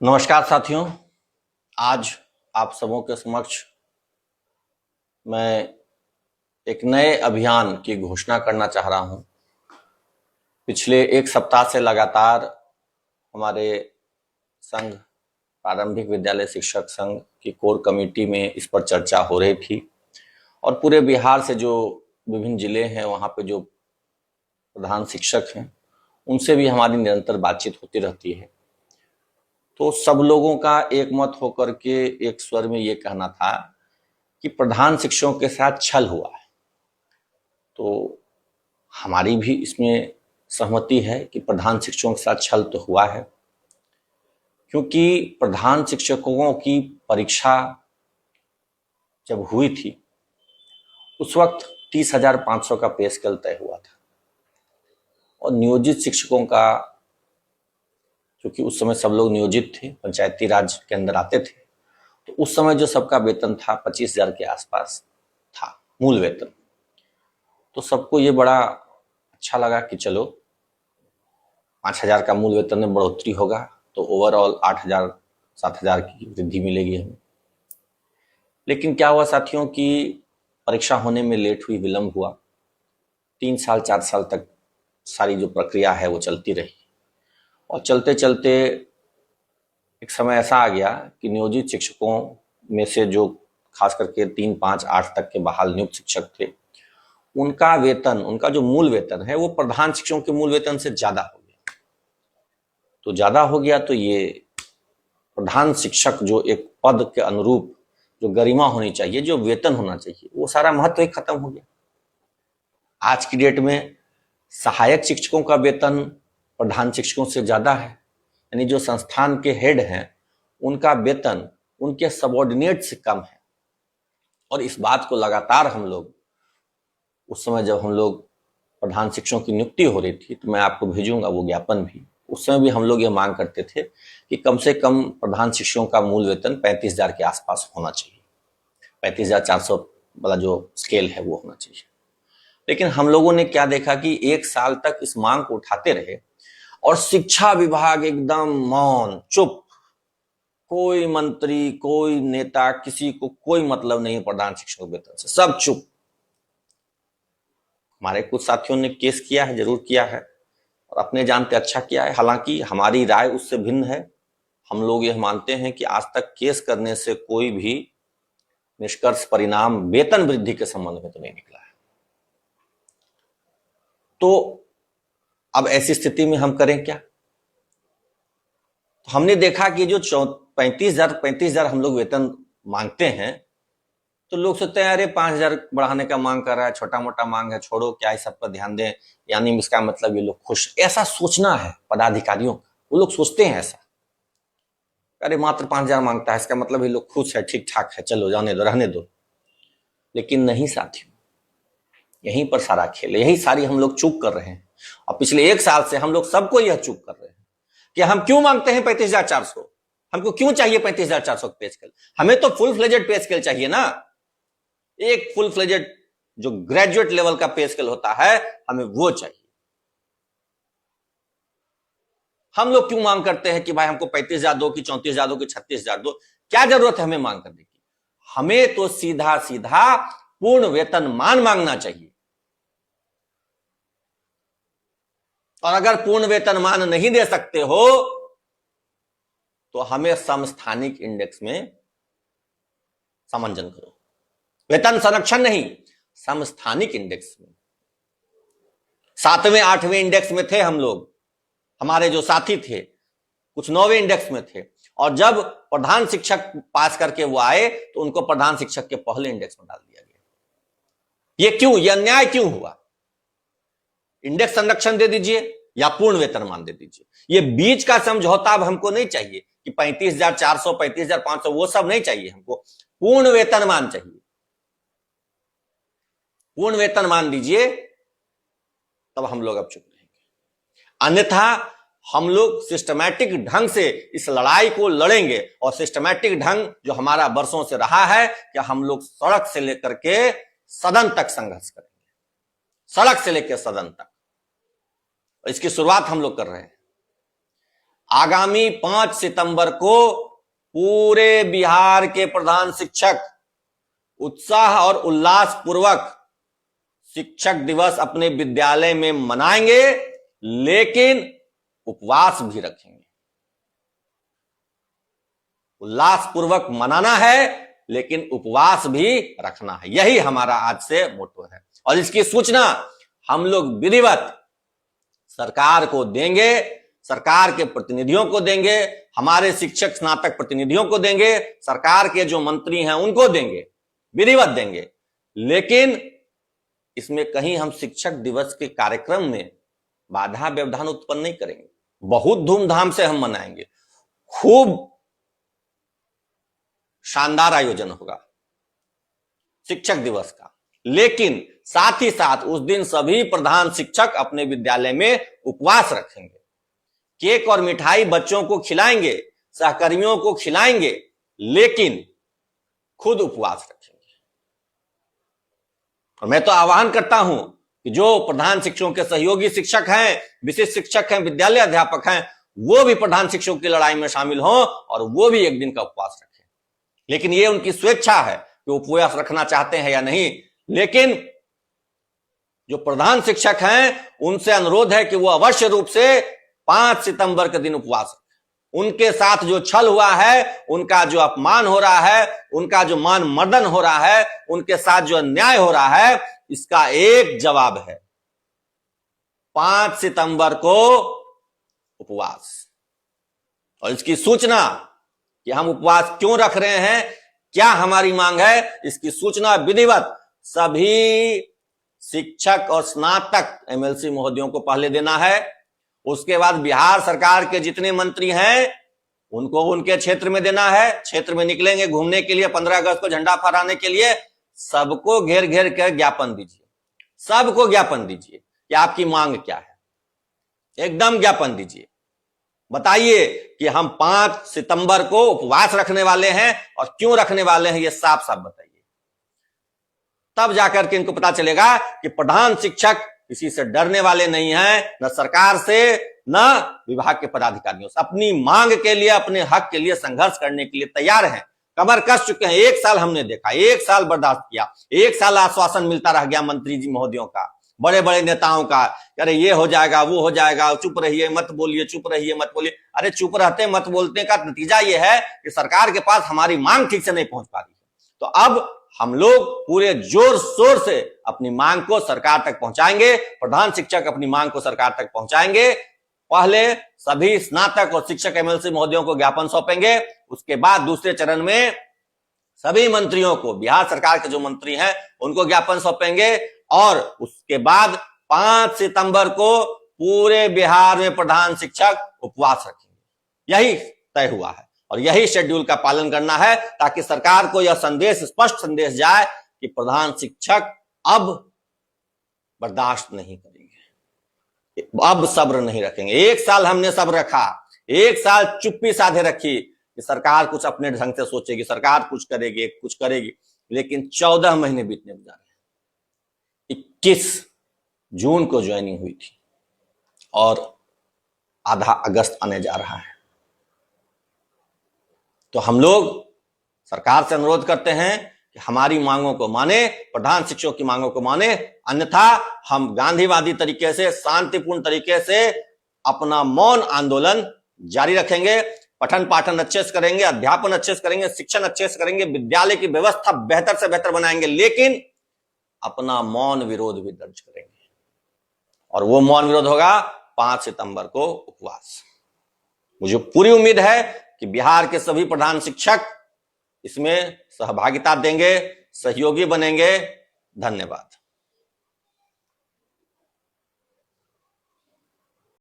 नमस्कार साथियों। आज आप सबों के समक्ष मैं एक नए अभियान की घोषणा करना चाह रहा हूं। पिछले एक सप्ताह से लगातार हमारे संघ प्रारंभिक विद्यालय शिक्षक संघ की कोर कमेटी में इस पर चर्चा हो रही थी और पूरे बिहार से जो विभिन्न जिले हैं वहां पे जो प्रधान शिक्षक हैं उनसे भी हमारी निरंतर बातचीत होती रहती है। तो सब लोगों का एक मत होकर के एक स्वर में ये कहना था कि प्रधान शिक्षकों के साथ छल हुआ है। तो हमारी भी इसमें सहमति है कि प्रधान शिक्षकों के साथ छल तो हुआ है, क्योंकि प्रधान शिक्षकों की परीक्षा जब हुई थी उस वक्त 30,500 का पे स्केल तय हुआ था और नियोजित शिक्षकों का, क्योंकि उस समय सब लोग नियोजित थे, पंचायती राज के अंदर आते थे, तो उस समय जो सबका वेतन था 25,000 के आसपास था मूल वेतन। तो सबको ये बड़ा अच्छा लगा कि चलो 5,000 का मूल वेतन में बढ़ोतरी होगा तो ओवरऑल 8,000 7,000 की वृद्धि मिलेगी हमें। लेकिन क्या हुआ साथियों कि परीक्षा होने में लेट हुई, विलंब हुआ। 3 साल 4 साल तक सारी जो प्रक्रिया है वो चलती रही और चलते चलते एक समय ऐसा आ गया कि नियोजित शिक्षकों में से जो खास करके 3, 5, 8 तक के बहाल नियुक्त शिक्षक थे, उनका वेतन, उनका जो मूल वेतन है वो प्रधान शिक्षकों के मूल वेतन से ज्यादा हो गया। तो ज्यादा हो गया तो ये प्रधान शिक्षक जो एक पद के अनुरूप जो गरिमा होनी चाहिए, जो वेतन होना चाहिए, वो सारा महत्व ही खत्म हो गया। आज की डेट में सहायक शिक्षकों का वेतन प्रधान शिक्षकों से ज्यादा है, यानी जो संस्थान के हेड हैं उनका वेतन उनके सबऑर्डिनेट से कम है। और इस बात को लगातार हम लोग, उस समय जब हम लोग प्रधान शिक्षकों की नियुक्ति हो रही थी, तो मैं आपको भेजूंगा वो ज्ञापन भी, उस समय भी हम लोग ये मांग करते थे कि कम से कम प्रधान शिक्षकों का मूल वेतन 35,000 के आसपास होना चाहिए, 35,400 वाला जो स्केल है वो होना चाहिए। लेकिन हम लोगों ने क्या देखा कि 1 साल तक इस मांग को उठाते रहे और शिक्षा विभाग एकदम मौन, चुप। कोई मंत्री, कोई नेता, किसी को कोई मतलब नहीं प्रधान शिक्षकों के वेतन से, सब चुप। हमारे कुछ साथियों ने केस किया है, जरूर किया है, और अपने जानते अच्छा किया है। हालांकि हमारी राय उससे भिन्न है। हम लोग यह मानते हैं कि आज तक केस करने से कोई भी निष्कर्ष परिणाम वेतन वृद्धि के संबंध में तो नहीं निकला है। तो अब ऐसी स्थिति में हम करें क्या? तो हमने देखा कि जो 35,000 हम लोग वेतन मांगते हैं, तो लोग सोचते हैं अरे 5,000 बढ़ाने का मांग कर रहा है, छोटा मोटा मांग है, छोड़ो, क्या इस सब पर ध्यान दें, यानी इसका मतलब ये लोग खुश। ऐसा सोचना है पदाधिकारियों का, वो लोग सोचते हैं ऐसा, अरे मात्र 5,000 मांगता है, इसका मतलब ये लोग खुश है, ठीक ठाक है, चलो जाने दो, रहने दो। लेकिन नहीं साथियों, यहीं पर सारा खेल है, यही सारी हम लोग चूक कर रहे हैं। और पिछले 1 साल से हम लोग सबको यह चूक कर रहे हैं कि हम क्यों मांगते हैं 35,400, हमको क्यों चाहिए 35,400 पे स्केल? हमें तो फुल फ्लेजेड पे स्केल चाहिए ना। एक फुल फ्लेजेड जो ग्रेजुएट लेवल का पे स्केल होता है, हमें वो चाहिए। हम लोग क्यों मांग करते हैं कि भाई हमको 35,000 दो, कि 34,000 दो, कि 36,000 दो? क्या जरूरत है हमें मांग करने की? हमें तो सीधा सीधा पूर्ण वेतनमान मांगना चाहिए। और अगर पूर्ण वेतनमान नहीं दे सकते हो तो हमें समस्थानिक इंडेक्स में समंजन करो। वेतन संरक्षण नहीं, समस्थानिक इंडेक्स में। 7वें 8वें इंडेक्स में थे हम लोग, हमारे जो साथी थे कुछ 9वें इंडेक्स में थे, और जब प्रधान शिक्षक पास करके वो आए तो उनको प्रधान शिक्षक के पहले इंडेक्स में डाल दिया गया। ये क्यों? ये अन्याय क्यों हुआ? इंडेक्स संरक्षण दे दीजिए या पूर्ण वेतनमान दे दीजिए। ये बीच का समझौता अब हमको नहीं चाहिए कि 35,400, 35,500, वो सब नहीं चाहिए हमको। पूर्ण वेतनमान चाहिए। पूर्ण वेतनमान दीजिए, तब हम लोग अब चुप रहेंगे। अन्यथा हम लोग सिस्टमैटिक ढंग से इस लड़ाई को लड़ेंगे, और सिस्टमैटिक ढंग जो हमारा वर्षों से रहा है कि हम लोग सड़क से लेकर के सदन तक संघर्ष करेंगे, सड़क से लेकर सदन तक। इसकी शुरुआत हम लोग कर रहे हैं। आगामी 5 सितंबर को पूरे बिहार के प्रधान शिक्षक उत्साह और उल्लास पूर्वक शिक्षक दिवस अपने विद्यालय में मनाएंगे, लेकिन उपवास भी रखेंगे। उल्लास पूर्वक मनाना है, लेकिन उपवास भी रखना है। यही हमारा आज से मोटो है और इसकी सूचना हम लोग विधिवत सरकार को देंगे, सरकार के प्रतिनिधियों को देंगे, हमारे शिक्षक स्नातक प्रतिनिधियों को देंगे, सरकार के जो मंत्री हैं उनको देंगे, विधिवत देंगे। लेकिन इसमें कहीं हम शिक्षक दिवस के कार्यक्रम में बाधा व्यवधान उत्पन्न नहीं करेंगे। बहुत धूमधाम से हम मनाएंगे, खूब शानदार आयोजन होगा शिक्षक दिवस का। लेकिन साथ ही साथ उस दिन सभी प्रधान शिक्षक अपने विद्यालय में उपवास रखेंगे, केक और मिठाई बच्चों को खिलाएंगे, सहकर्मियों को खिलाएंगे, लेकिन खुद उपवास रखेंगे। और मैं तो आह्वान करता हूं कि जो प्रधान शिक्षकों के सहयोगी शिक्षक हैं, विशिष्ट शिक्षक हैं, विद्यालय अध्यापक हैं, वो भी प्रधान शिक्षकों की लड़ाई में शामिल हों और वो भी एक दिन का उपवास रखें। लेकिन ये उनकी स्वेच्छा है कि उपवास रखना चाहते हैं या नहीं। लेकिन जो प्रधान शिक्षक हैं उनसे अनुरोध है कि वो अवश्य रूप से 5 सितंबर के दिन उपवास रखें। उनके साथ जो छल हुआ है, उनका जो अपमान हो रहा है, उनका जो मान मर्दन हो रहा है, उनके साथ जो अन्याय हो रहा है, इसका एक जवाब है 5 सितंबर को उपवास। और इसकी सूचना कि हम उपवास क्यों रख रहे हैं, क्या हमारी मांग है, इसकी सूचना विधिवत सभी शिक्षक और स्नातक एमएलसी महोदयों को पहले देना है। उसके बाद बिहार सरकार के जितने मंत्री हैं उनको उनके क्षेत्र में देना है। क्षेत्र में निकलेंगे घूमने के लिए, 15 अगस्त को झंडा फहराने के लिए, सबको घेर घेर कर ज्ञापन दीजिए, सबको ज्ञापन दीजिए कि आपकी मांग क्या है। एकदम ज्ञापन दीजिए, बताइए कि हम 5 सितंबर को उपवास रखने वाले हैं और क्यों रखने वाले हैं, ये साफ साफ बताइए। तब जाकर के इनको पता चलेगा कि प्रधान शिक्षक किसी से डरने वाले नहीं हैं, न सरकार से न विभाग के पदाधिकारियों से। अपनी मांग के लिए, अपने हक के लिए संघर्ष करने के लिए तैयार हैं, कमर कस चुके हैं। 1 साल हमने देखा, 1 साल बर्दाश्त किया, 1 साल आश्वासन मिलता रह गया मंत्री जी महोदयों का, बड़े बड़े नेताओं का, अरे ये हो जाएगा, वो हो जाएगा, चुप रहिए मत बोलिए, चुप रहिए मत बोलिए। अरे चुप रहते मत बोलते का नतीजा ये है कि सरकार के पास हमारी मांग ठीक से नहीं पहुंच पा रही है। तो अब हम लोग पूरे जोर शोर से अपनी मांग को सरकार तक पहुंचाएंगे, प्रधान शिक्षक अपनी मांग को सरकार तक पहुंचाएंगे। पहले सभी स्नातक और शिक्षक एमएलसी महोदयों को ज्ञापन सौंपेंगे, उसके बाद दूसरे चरण में सभी मंत्रियों को, बिहार सरकार के जो मंत्री हैं उनको ज्ञापन सौंपेंगे और उसके बाद 5 सितंबर को पूरे बिहार में प्रधान शिक्षक उपवास रखेंगे। यही तय हुआ है और यही शेड्यूल का पालन करना है, ताकि सरकार को यह संदेश, स्पष्ट संदेश जाए कि प्रधान शिक्षक अब बर्दाश्त नहीं करेंगे, अब सब्र नहीं रखेंगे। 1 साल हमने सब्र रखा, 1 साल चुप्पी साधे रखी कि सरकार कुछ अपने ढंग से सोचेगी, सरकार कुछ करेगी, लेकिन 14 महीने बीतने जा रहे हैं। 21 जून को ज्वाइनिंग हुई थी और आधा अगस्त आने जा रहा है। तो हम लोग सरकार से अनुरोध करते हैं कि हमारी मांगों को माने, प्रधान शिक्षकों की मांगों को माने, अन्यथा हम गांधीवादी तरीके से, शांतिपूर्ण तरीके से अपना मौन आंदोलन जारी रखेंगे। पठन पाठन अच्छे से करेंगे, अध्यापन अच्छे से करेंगे, शिक्षण अच्छे से करेंगे, विद्यालय की व्यवस्था बेहतर से बेहतर बनाएंगे, लेकिन अपना मौन विरोध भी दर्ज करेंगे। और वो मौन विरोध होगा 5 सितंबर को उपवास। मुझे पूरी उम्मीद है कि बिहार के सभी प्रधान शिक्षक इसमें सहभागिता देंगे, सहयोगी बनेंगे। धन्यवाद।